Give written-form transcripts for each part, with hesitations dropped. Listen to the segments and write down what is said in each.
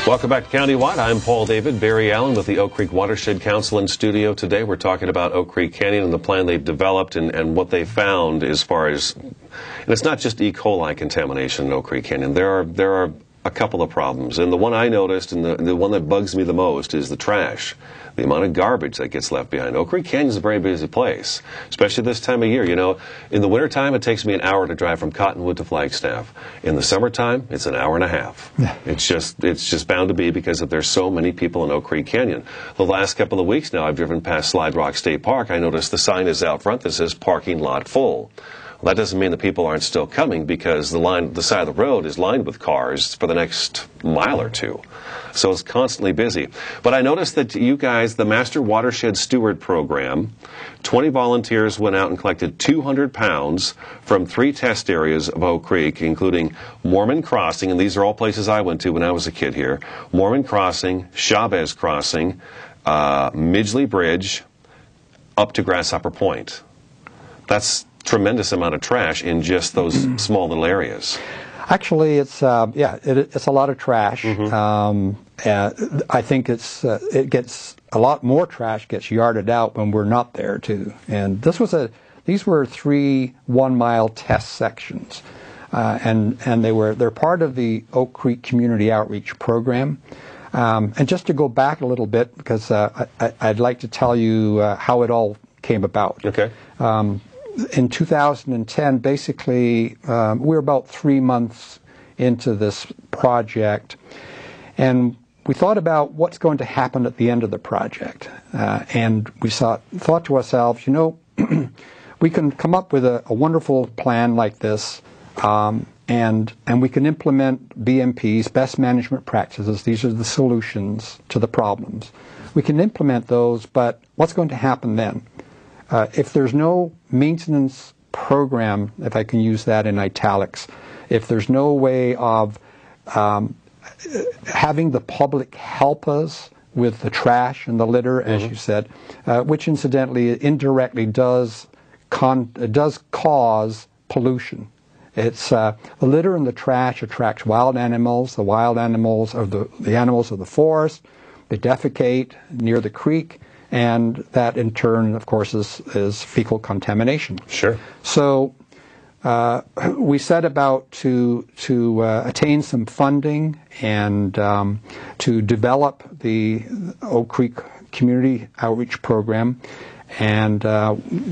Welcome back to Countywide. I'm Paul David. Barry Allan with the Oak Creek Watershed Council in studio today. We're talking about Oak Creek Canyon and the plan they've developed and what they found as far as, and it's not just E. coli contamination in Oak Creek Canyon. There are a couple of problems, and the one I noticed and the one that bugs me the most is the trash. The amount of garbage that gets left behind. Oak Creek Canyon is a very busy place, especially this time of year. You know, in the wintertime, it takes me an hour to drive from Cottonwood to Flagstaff. In the summertime, it's an hour and a half. It's just bound to be because there's so many people in Oak Creek Canyon. The last couple of weeks now, I've driven past Slide Rock State Park. I noticed the sign is out front that says parking lot full. Well, that doesn't mean the people aren't still coming because the side of the road is lined with cars for the next mile or two. So it's constantly busy. But I noticed that you guys, the Master Watershed Steward Program, 20 volunteers went out and collected 200 pounds from 3 test areas of Oak Creek, including Mormon Crossing, and these are all places I went to when I was a kid here, Mormon Crossing, Chavez Crossing, Midgley Bridge, up to Grasshopper Point. That's tremendous amount of trash in just those small little areas. Actually, it's it's a lot of trash. I think it gets a lot more trash gets yarded out when we're not there too. And these were 3 1-mile test sections, and they're part of the Oak Creek Community Outreach Program. And just to go back a little bit, because I'd like to tell you how it all came about. Okay. In 2010, basically, we're about 3 months into this project, and we thought about what's going to happen at the end of the project. And we thought to ourselves, you know, we can come up with a wonderful plan like this, and we can implement BMPs, best management practices. These are the solutions to the problems. We can implement those, but what's going to happen then? If there's no maintenance program, if I can use that in italics, if there's no way of having the public help us with the trash and the litter, as you said, which incidentally indirectly does cause pollution. It's the litter and the trash attracts wild animals. The wild animals are the animals of the forest. They defecate near the creek. And that, in turn, of course, is fecal contamination. Sure. So we set about to attain some funding and to develop the Oak Creek Community Outreach Program. And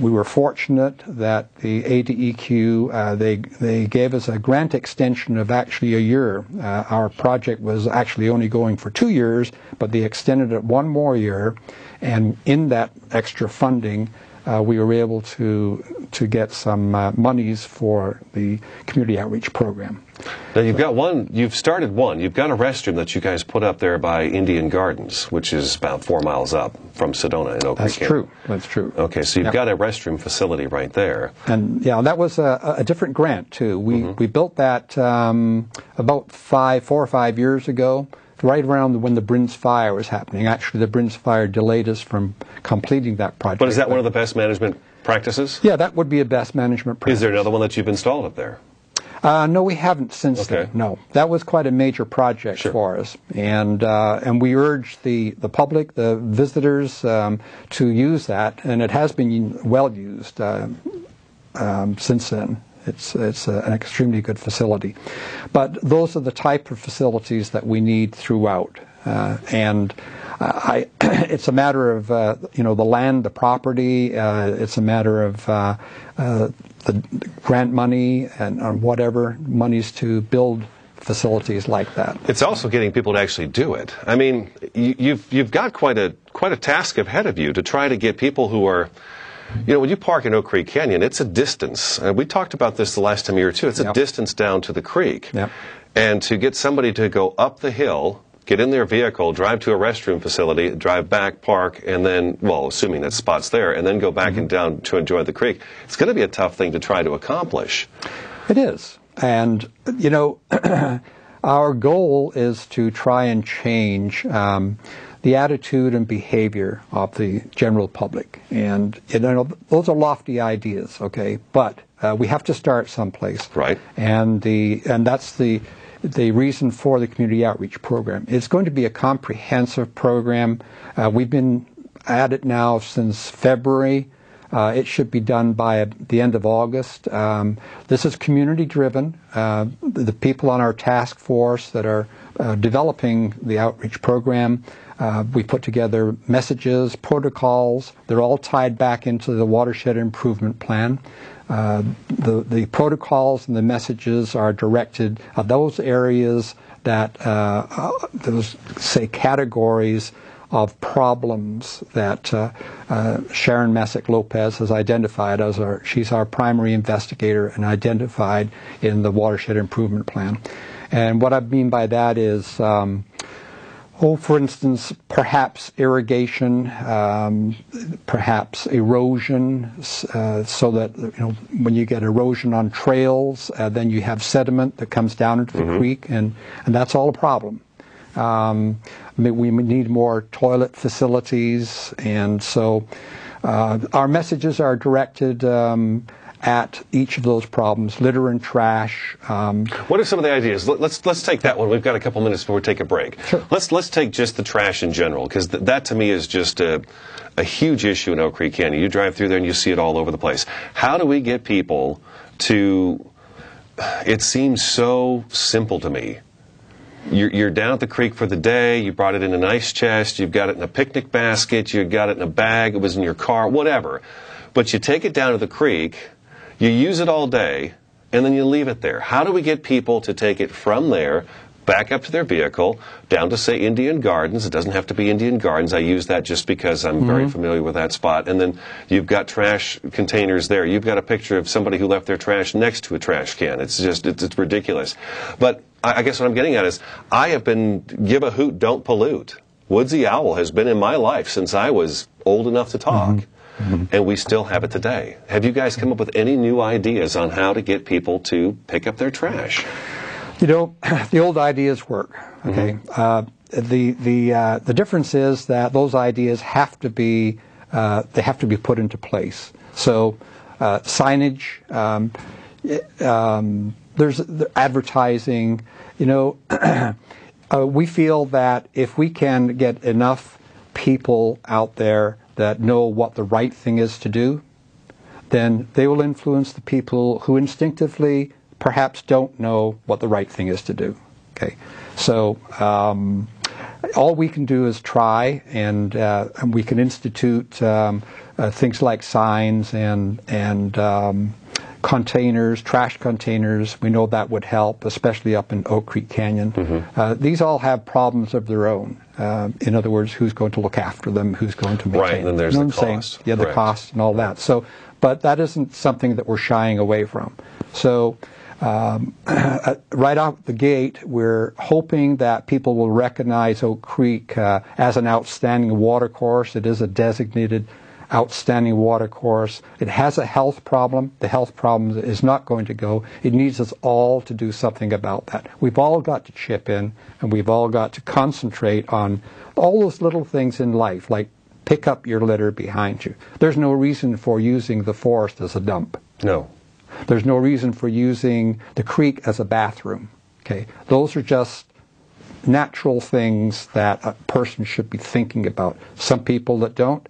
we were fortunate that the ADEQ, they gave us a grant extension of actually a year. Our project was actually only going for 2 years, but they extended it 1 more year. And in that extra funding, we were able to get some monies for the community outreach program. Now you've started one. You've got a restroom that you guys put up there by Indian Gardens, which is about 4 miles up from Sedona in Oak Creek. That's true. Okay, so you've got a restroom facility right there. And yeah, that was a different grant too. We built that about 4 or 5 years ago, right around when the Brins Fire was happening. Actually, the Brins Fire delayed us from completing that project. But is that one of the best management practices? Yeah, that would be a best management practice. Is there another one that you've installed up there? No, we haven't since then. No, that was quite a major project for us, and we urge the public, the visitors, to use that, and it has been well used since then. It's an extremely good facility, but those are the type of facilities that we need throughout, and it's a matter of the land, the property. It's a matter of the grant money and whatever monies to build facilities like that. It's also getting people to actually do it. I mean, you've got quite a task ahead of you to try to get people who are, when you park in Oak Creek Canyon, it's a distance. We talked about this the last time you were too. It's a distance down to the creek, and to get somebody to go up the hill, get in their vehicle, drive to a restroom facility, drive back, park, and then, well, assuming that spot's there, and then go back and down to enjoy the creek. It's going to be a tough thing to try to accomplish. It is. And, our goal is to try and change the attitude and behavior of the general public. And, those are lofty ideas, okay? But we have to start someplace. Right. And that's the the reason for the community outreach program. It's going to be a comprehensive program. We've been at it now since February. It should be done by the end of August. This is community-driven. The people on our task force that are developing the outreach program, we put together messages, protocols. They're all tied back into the Watershed Improvement Plan. The protocols and the messages are directed at those areas that, those, say, categories of problems that Sharon Messick-Lopez has identified as she's our primary investigator and identified in the Watershed Improvement Plan. And what I mean by that is, for instance, perhaps irrigation, perhaps erosion, so that when you get erosion on trails, then you have sediment that comes down into the creek, and that's all a problem. We need more toilet facilities, and so our messages are directed at each of those problems: litter and trash. What are some of the ideas? Let's take that one. We've got a couple minutes before we take a break. Sure. Let's take just the trash in general, because that to me is just a huge issue in Oak Creek Canyon. You drive through there and you see it all over the place. How do we get people to? It seems so simple to me. You're down at the creek for the day, you brought it in an ice chest, you've got it in a picnic basket, you got it in a bag, it was in your car, whatever. But you take it down to the creek, you use it all day, and then you leave it there. How do we get people to take it from there, back up to their vehicle, down to, say, Indian Gardens? It doesn't have to be Indian Gardens. I use that just because I'm very familiar with that spot. And then you've got trash containers there. You've got a picture of somebody who left their trash next to a trash can. It's just, it's ridiculous. But I guess what I'm getting at is, I have been, give a hoot, don't pollute. Woodsy Owl has been in my life since I was old enough to talk. And we still have it today. Have you guys come up with any new ideas on how to get people to pick up their trash? The old ideas work. Okay. The difference is that those ideas have to be put into place. So signage, there's advertising. We feel that if we can get enough people out there that know what the right thing is to do, then they will influence the people who instinctively perhaps don't know what the right thing is to do. Okay, so all we can do is try, and we can institute things like signs and containers, trash containers. We know that would help, especially up in Oak Creek Canyon. These all have problems of their own. In other words, who's going to look after them? Who's going to maintain them? Right, and then there's the cost. Yeah, the cost and all that. So, but that isn't something that we're shying away from. So, right out the gate, we're hoping that people will recognize Oak Creek as an outstanding watercourse. It is a designated outstanding watercourse. It has a health problem. The health problem is not going to go. It needs us all to do something about that. We've all got to chip in, and we've all got to concentrate on all those little things in life, like pick up your litter behind you. There's no reason for using the forest as a dump. No. There's no reason for using the creek as a bathroom. Okay, those are just natural things that a person should be thinking about. Some people that don't,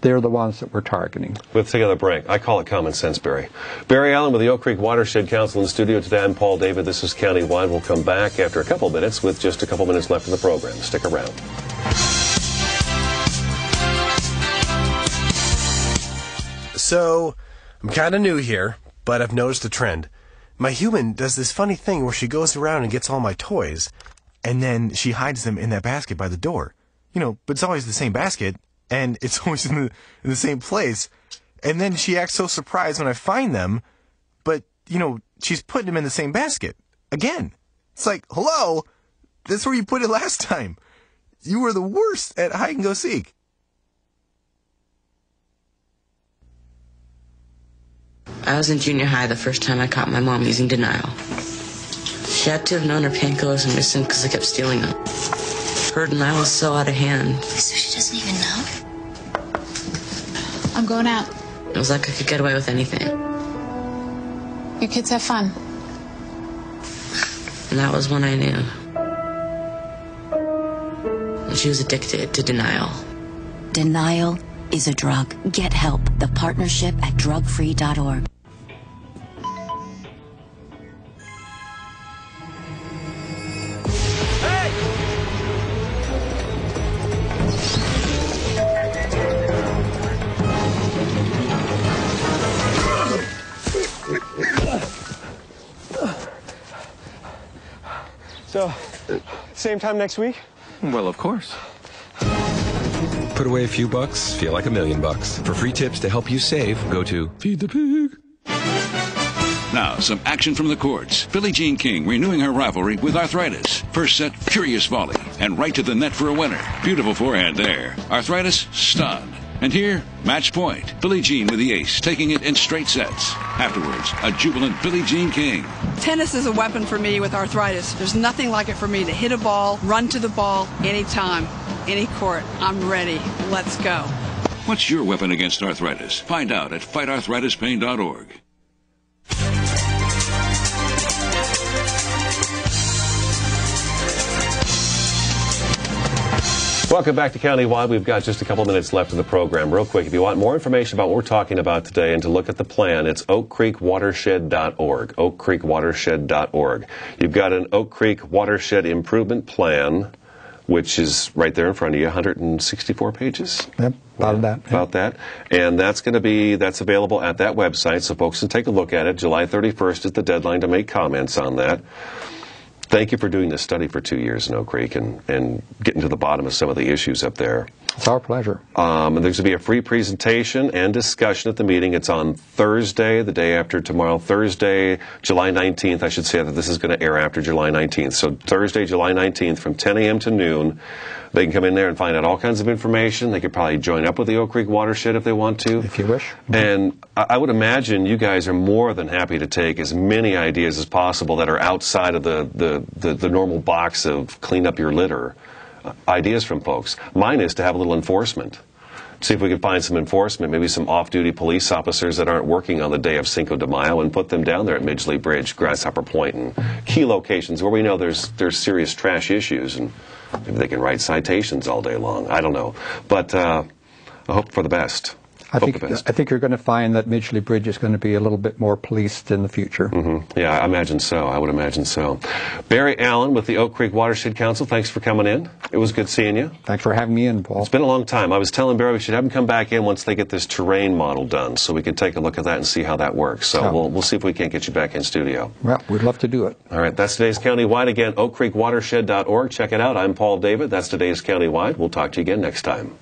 they're the ones that we're targeting. Let's take another break. I call it common sense, Barry. Barry Allan with the Oak Creek Watershed Council in the studio today. I'm Paul David. This is Countywide. We'll come back after a couple minutes with just a couple minutes left in the program. Stick around. So, I'm kind of new here, but I've noticed a trend. My human does this funny thing where she goes around and gets all my toys, and then she hides them in that basket by the door. But it's always the same basket, and it's always in the same place. And then she acts so surprised when I find them, but, she's putting them in the same basket. Again. It's like, hello? That's where you put it last time. You were the worst at hide and go seek. I was in junior high the first time I caught my mom using denial. She had to have known her painkillers were missing because I kept stealing them. Her denial was so out of hand. So she doesn't even know? I'm going out. It was like I could get away with anything. You kids have fun. And that was when I knew. She was addicted to denial. Denial is a drug. Get help. The partnership at drugfree.org. So, same time next week? Well, of course. Put away a few bucks, feel like $1 million. For free tips to help you save, go to Feed the Pig. Now, some action from the courts. Billie Jean King renewing her rivalry with Arthritis. First set, furious volley, and right to the net for a winner. Beautiful forehand there. Arthritis, stunned. And here, match point. Billie Jean with the ace, taking it in straight sets. Afterwards, a jubilant Billie Jean King. Tennis is a weapon for me with arthritis. There's nothing like it for me to hit a ball, run to the ball, anytime, any court. I'm ready. Let's go. What's your weapon against arthritis? Find out at fightarthritispain.org. Welcome back to Countywide. We've got just a couple minutes left in the program. Real quick, if you want more information about what we're talking about today and to look at the plan, it's oakcreekwatershed.org, oakcreekwatershed.org. You've got an Oak Creek Watershed Improvement Plan, which is right there in front of you, 164 pages. Yep, about that. Yeah. About that. And that's available at that website, so folks can take a look at it. July 31st is the deadline to make comments on that. Thank you for doing this study for 2 years in Oak Creek and getting to the bottom of some of the issues up there. It's our pleasure. And there's going to be a free presentation and discussion at the meeting. It's on Thursday, the day after tomorrow, Thursday, July 19th. I should say that this is going to air after July 19th. So Thursday, July 19th from 10 a.m. to noon. They can come in there and find out all kinds of information. They could probably join up with the Oak Creek Watershed if they want to. If you wish. And I would imagine you guys are more than happy to take as many ideas as possible that are outside of the normal box of clean up your litter. Ideas from folks. Mine is to have a little enforcement. See if we can find some enforcement, maybe some off-duty police officers that aren't working on the day of Cinco de Mayo, and put them down there at Midgley Bridge, Grasshopper Point, and key locations where we know there's serious trash issues, and maybe they can write citations all day long. I don't know. But I hope for the best. I think you're going to find that Midgley Bridge is going to be a little bit more policed in the future. Mm-hmm. Yeah, I imagine so. I would imagine so. Barry Allan with the Oak Creek Watershed Council, thanks for coming in. It was good seeing you. Thanks for having me in, Paul. It's been a long time. I was telling Barry we should have him come back in once they get this terrain model done so we can take a look at that and see how that works. So we'll see if we can't get you back in studio. Well, we'd love to do it. All right, that's today's Countywide. Again, oakcreekwatershed.org. Check it out. I'm Paul David. That's today's Countywide. We'll talk to you again next time.